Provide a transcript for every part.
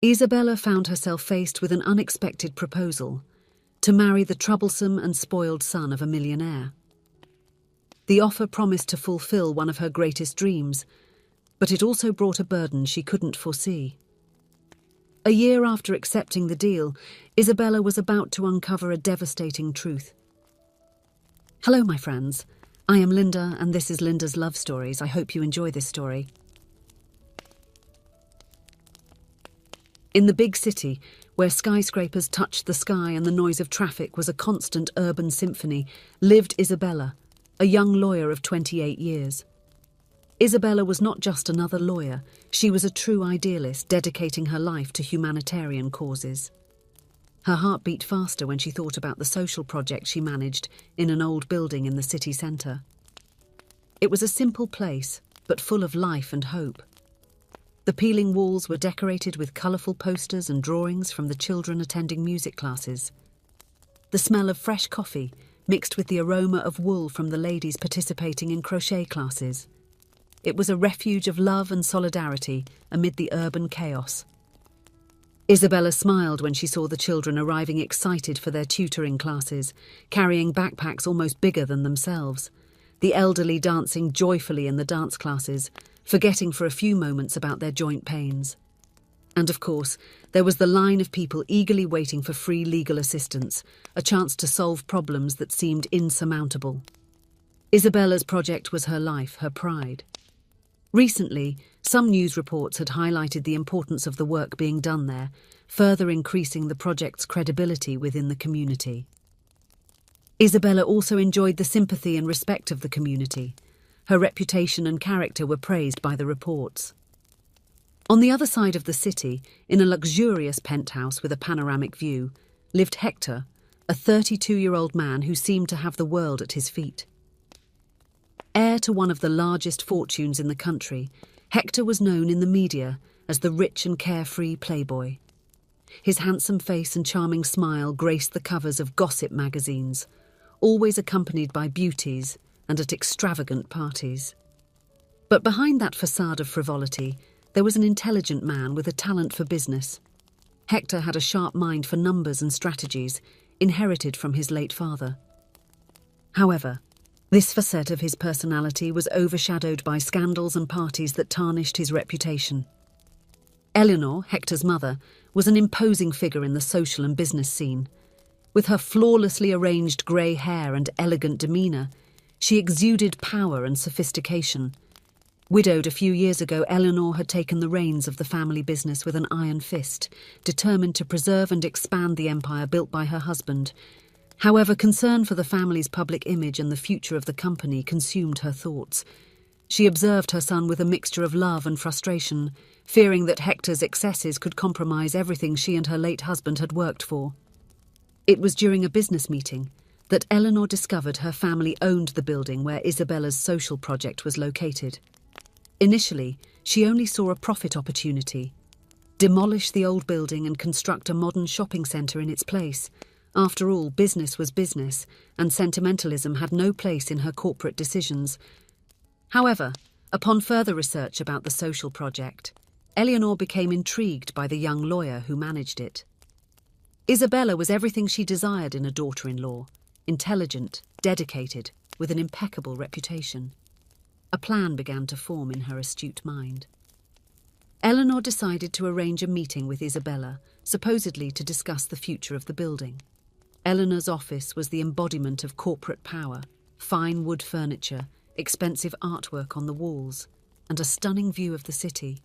Isabella found herself faced with an unexpected proposal to marry the troublesome and spoiled son of a millionaire. The offer promised to fulfill one of her greatest dreams, but it also brought a burden she couldn't foresee. A year after accepting the deal, Isabella was about to uncover a devastating truth. Hello, my friends. I am Linda, and this is Linda's Love Stories. I hope you enjoy this story. In the big city, where skyscrapers touched the sky and the noise of traffic was a constant urban symphony, lived Isabella, a young lawyer of 28 years. Isabella was not just another lawyer, she was a true idealist, dedicating her life to humanitarian causes. Her heart beat faster when she thought about the social project she managed in an old building in the city centre. It was a simple place, but full of life and hope. The peeling walls were decorated with colourful posters and drawings from the children attending music classes. The smell of fresh coffee mixed with the aroma of wool from the ladies participating in crochet classes. It was a refuge of love and solidarity amid the urban chaos. Isabella smiled when she saw the children arriving excited for their tutoring classes, carrying backpacks almost bigger than themselves, the elderly dancing joyfully in the dance classes, forgetting for a few moments about their joint pains. And of course, there was the line of people eagerly waiting for free legal assistance, a chance to solve problems that seemed insurmountable. Isabella's project was her life, her pride. Recently, some news reports had highlighted the importance of the work being done there, further increasing the project's credibility within the community. Isabella also enjoyed the sympathy and respect of the community. Her reputation and character were praised by the reports. On the other side of the city, in a luxurious penthouse with a panoramic view, lived Hector, a 32-year-old man who seemed to have the world at his feet. Heir to one of the largest fortunes in the country, Hector was known in the media as the rich and carefree playboy. His handsome face and charming smile graced the covers of gossip magazines, always accompanied by beauties and at extravagant parties. But behind that facade of frivolity, there was an intelligent man with a talent for business. Hector had a sharp mind for numbers and strategies, inherited from his late father. However, this facet of his personality was overshadowed by scandals and parties that tarnished his reputation. Eleanor, Hector's mother, was an imposing figure in the social and business scene. With her flawlessly arranged grey hair and elegant demeanour, she exuded power and sophistication. Widowed a few years ago, Eleanor had taken the reins of the family business with an iron fist, determined to preserve and expand the empire built by her husband. However, concern for the family's public image and the future of the company consumed her thoughts. She observed her son with a mixture of love and frustration, fearing that Hector's excesses could compromise everything she and her late husband had worked for. It was during a business meeting that Eleanor discovered her family owned the building where Isabella's social project was located. Initially, she only saw a profit opportunity: demolish the old building and construct a modern shopping centre in its place. After all, business was business, and sentimentalism had no place in her corporate decisions. However, upon further research about the social project, Eleanor became intrigued by the young lawyer who managed it. Isabella was everything she desired in a daughter-in-law: intelligent, dedicated, with an impeccable reputation. A plan began to form in her astute mind. Eleanor decided to arrange a meeting with Isabella, supposedly to discuss the future of the building. Eleanor's office was the embodiment of corporate power: fine wood furniture, expensive artwork on the walls, and a stunning view of the city.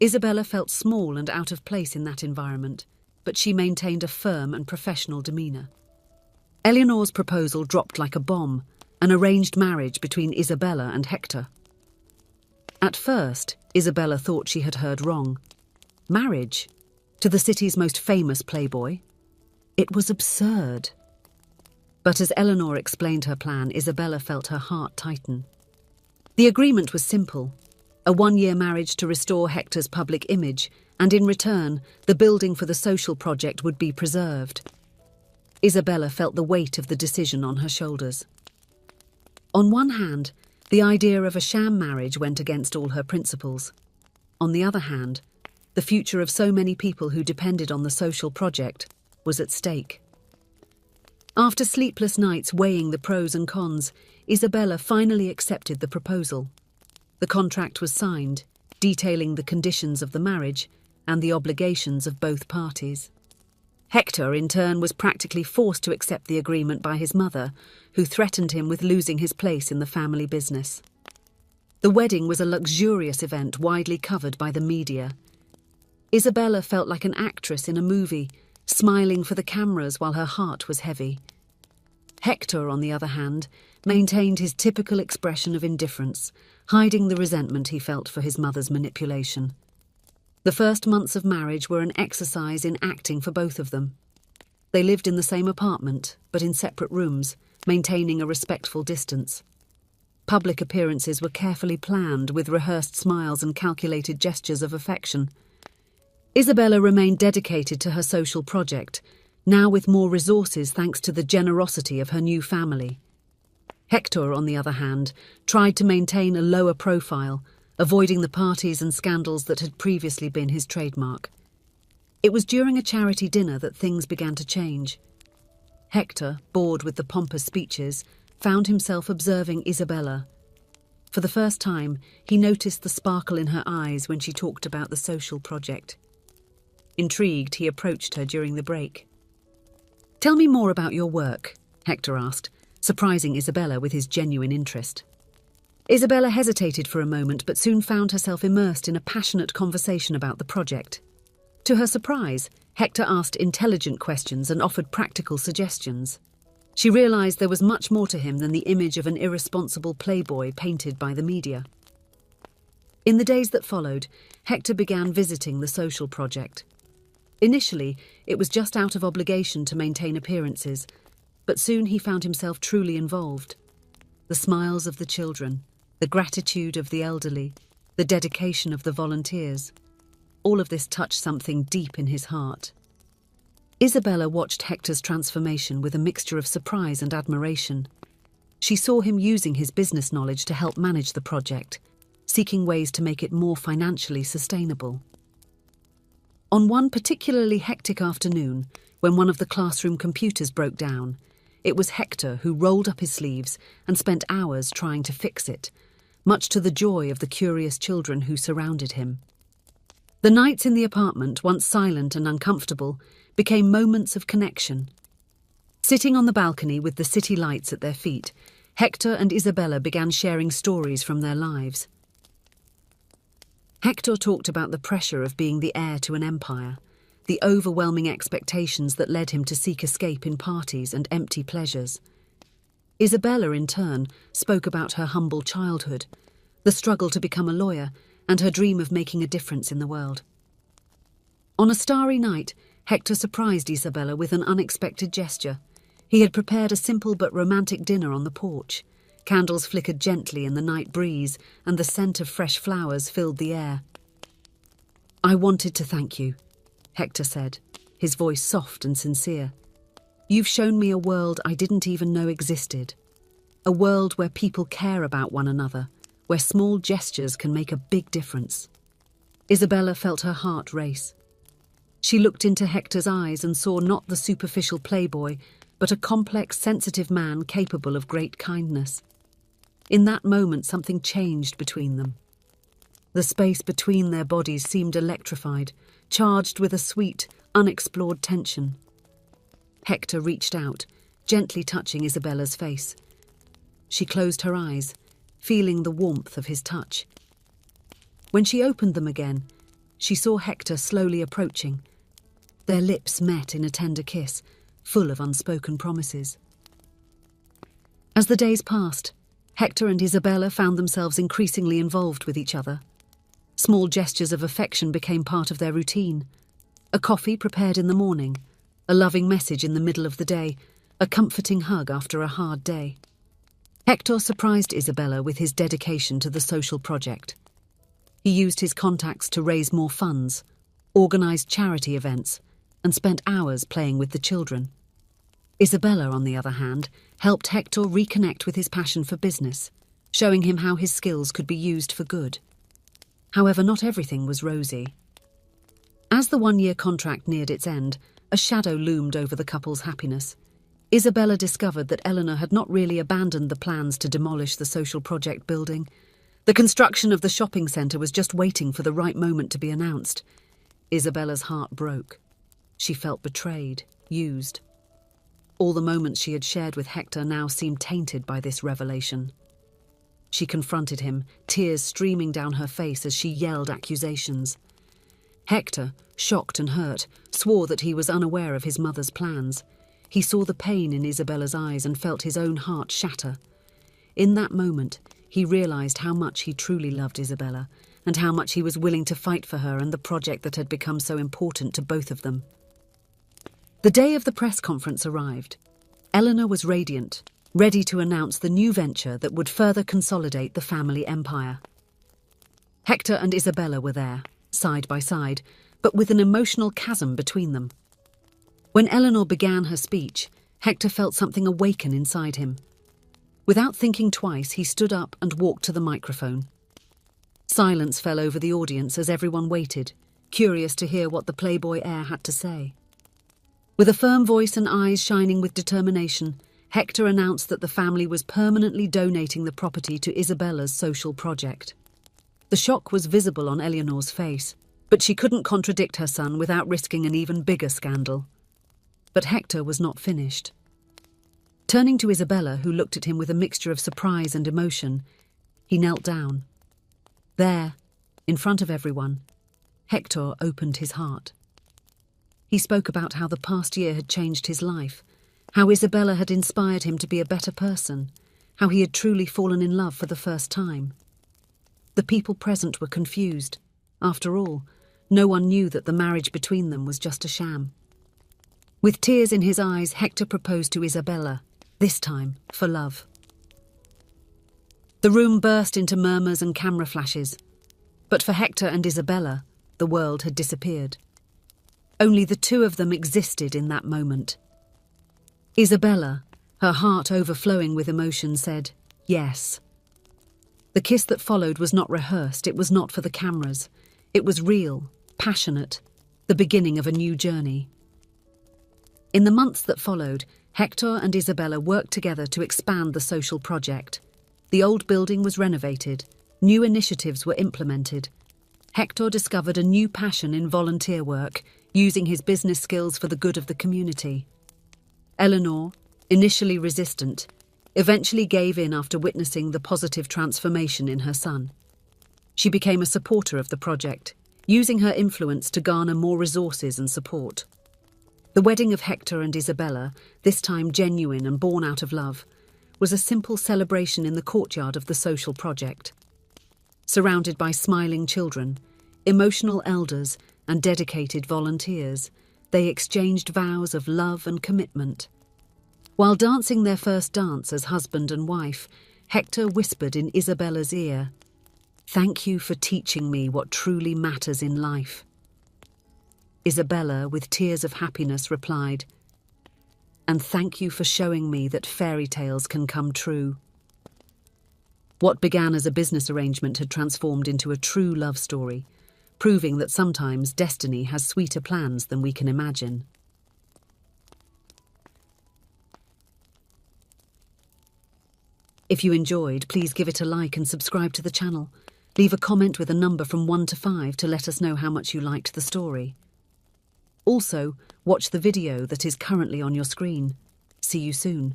Isabella felt small and out of place in that environment, but she maintained a firm and professional demeanour. Eleanor's proposal dropped like a bomb: an arranged marriage between Isabella and Hector. At first, Isabella thought she had heard wrong. Marriage? To the city's most famous playboy? It was absurd. But as Eleanor explained her plan, Isabella felt her heart tighten. The agreement was simple: a 1-year marriage to restore Hector's public image, and in return, the building for the social project would be preserved. Isabella felt the weight of the decision on her shoulders. On one hand, the idea of a sham marriage went against all her principles. On the other hand, The future of so many people who depended on the social project was at stake. After sleepless nights weighing the pros and cons, Isabella finally accepted the proposal. The contract was signed, detailing the conditions of the marriage and the obligations of both parties. Hector, in turn, was practically forced to accept the agreement by his mother, who threatened him with losing his place in the family business. The wedding was a luxurious event widely covered by the media. Isabella felt like an actress in a movie, smiling for the cameras while her heart was heavy. Hector, on the other hand, maintained his typical expression of indifference, hiding the resentment he felt for his mother's manipulation. The first months of marriage were an exercise in acting for both of them. They lived in the same apartment, but in separate rooms, maintaining a respectful distance. Public appearances were carefully planned, with rehearsed smiles and calculated gestures of affection. Isabella remained dedicated to her social project, now with more resources thanks to the generosity of her new family. Hector, on the other hand, tried to maintain a lower profile, avoiding the parties and scandals that had previously been his trademark. It was during a charity dinner that things began to change. Hector, bored with the pompous speeches, found himself observing Isabella. For the first time, he noticed the sparkle in her eyes when she talked about the social project. Intrigued, he approached her during the break. "Tell me more about your work," Hector asked, surprising Isabella with his genuine interest. Isabella hesitated for a moment but soon found herself immersed in a passionate conversation about the project. To her surprise, Hector asked intelligent questions and offered practical suggestions. She realized there was much more to him than the image of an irresponsible playboy painted by the media. In the days that followed, Hector began visiting the social project. Initially, it was just out of obligation to maintain appearances, but soon he found himself truly involved. The smiles of the children, the gratitude of the elderly, the dedication of the volunteers. All of this touched something deep in his heart. Isabella watched Hector's transformation with a mixture of surprise and admiration. She saw him using his business knowledge to help manage the project, seeking ways to make it more financially sustainable. On one particularly hectic afternoon, when one of the classroom computers broke down, it was Hector who rolled up his sleeves and spent hours trying to fix it, much to the joy of the curious children who surrounded him. The nights in the apartment, once silent and uncomfortable, became moments of connection. Sitting on the balcony with the city lights at their feet, Hector and Isabella began sharing stories from their lives. Hector talked about the pressure of being the heir to an empire, the overwhelming expectations that led him to seek escape in parties and empty pleasures. Isabella, in turn, spoke about her humble childhood, the struggle to become a lawyer, and her dream of making a difference in the world. On a starry night, Hector surprised Isabella with an unexpected gesture. He had prepared a simple but romantic dinner on the porch. Candles flickered gently in the night breeze, and the scent of fresh flowers filled the air. "I wanted to thank you," Hector said, his voice soft and sincere. "You've shown me a world I didn't even know existed. A world where people care about one another, where small gestures can make a big difference." Isabella felt her heart race. She looked into Hector's eyes and saw not the superficial playboy, but a complex, sensitive man capable of great kindness. In that moment, something changed between them. The space between their bodies seemed electrified, charged with a sweet, unexplored tension. Hector reached out, gently touching Isabella's face. She closed her eyes, feeling the warmth of his touch. When she opened them again, she saw Hector slowly approaching. Their lips met in a tender kiss, full of unspoken promises. As the days passed, Hector and Isabella found themselves increasingly involved with each other. Small gestures of affection became part of their routine. A coffee prepared in the morning, a loving message in the middle of the day, a comforting hug after a hard day. Hector surprised Isabella with his dedication to the social project. He used his contacts to raise more funds, organised charity events, and spent hours playing with the children. Isabella, on the other hand, helped Hector reconnect with his passion for business, showing him how his skills could be used for good. However, not everything was rosy. the 1-year contract neared its end, a shadow loomed over the couple's happiness. Isabella discovered that Eleanor had not really abandoned the plans to demolish the social project building. The construction of the shopping centre was just waiting for the right moment to be announced. Isabella's heart broke. She felt betrayed, used. All the moments she had shared with Hector now seemed tainted by this revelation. She confronted him, tears streaming down her face as she yelled accusations. Hector, shocked and hurt, swore that he was unaware of his mother's plans. He saw the pain in Isabella's eyes and felt his own heart shatter. In that moment, he realized how much he truly loved Isabella and how much he was willing to fight for her and the project that had become so important to both of them. The day of the press conference arrived. Eleanor was radiant, ready to announce the new venture that would further consolidate the family empire. Hector and Isabella were there, side by side, but with an emotional chasm between them. When Eleanor began her speech, Hector felt something awaken inside him. Without thinking twice, he stood up and walked to the microphone. Silence fell over the audience as everyone waited, curious to hear what the Playboy heir had to say. With a firm voice and eyes shining with determination, Hector announced that the family was permanently donating the property to Isabella's social project. The shock was visible on Eleanor's face, but she couldn't contradict her son without risking an even bigger scandal. But Hector was not finished. Turning to Isabella, who looked at him with a mixture of surprise and emotion, he knelt down. There, in front of everyone, Hector opened his heart. He spoke about how the past year had changed his life, how Isabella had inspired him to be a better person, how he had truly fallen in love for the first time. The people present were confused. After all, no one knew that the marriage between them was just a sham. With tears in his eyes, Hector proposed to Isabella, this time for love. The room burst into murmurs and camera flashes, but for Hector and Isabella, the world had disappeared. Only the two of them existed in that moment. Isabella, her heart overflowing with emotion, said, "Yes." The kiss that followed was not rehearsed, it was not for the cameras. It was real, passionate, the beginning of a new journey. In the months that followed, Hector and Isabella worked together to expand the social project. The old building was renovated, new initiatives were implemented. Hector discovered a new passion in volunteer work, using his business skills for the good of the community. Eleanor, initially resistant, eventually gave in after witnessing the positive transformation in her son. She became a supporter of the project, using her influence to garner more resources and support. The wedding of Hector and Isabella, this time genuine and born out of love, was a simple celebration in the courtyard of the social project. Surrounded by smiling children, emotional elders, and dedicated volunteers, they exchanged vows of love and commitment. While dancing their first dance as husband and wife, Hector whispered in Isabella's ear, "Thank you for teaching me what truly matters in life." Isabella, with tears of happiness, replied, "And thank you for showing me that fairy tales can come true." What began as a business arrangement had transformed into a true love story, proving that sometimes destiny has sweeter plans than we can imagine. If you enjoyed, please give it a like and subscribe to the channel. Leave a comment with a number from 1 to 5 to let us know how much you liked the story. Also, watch the video that is currently on your screen. See you soon.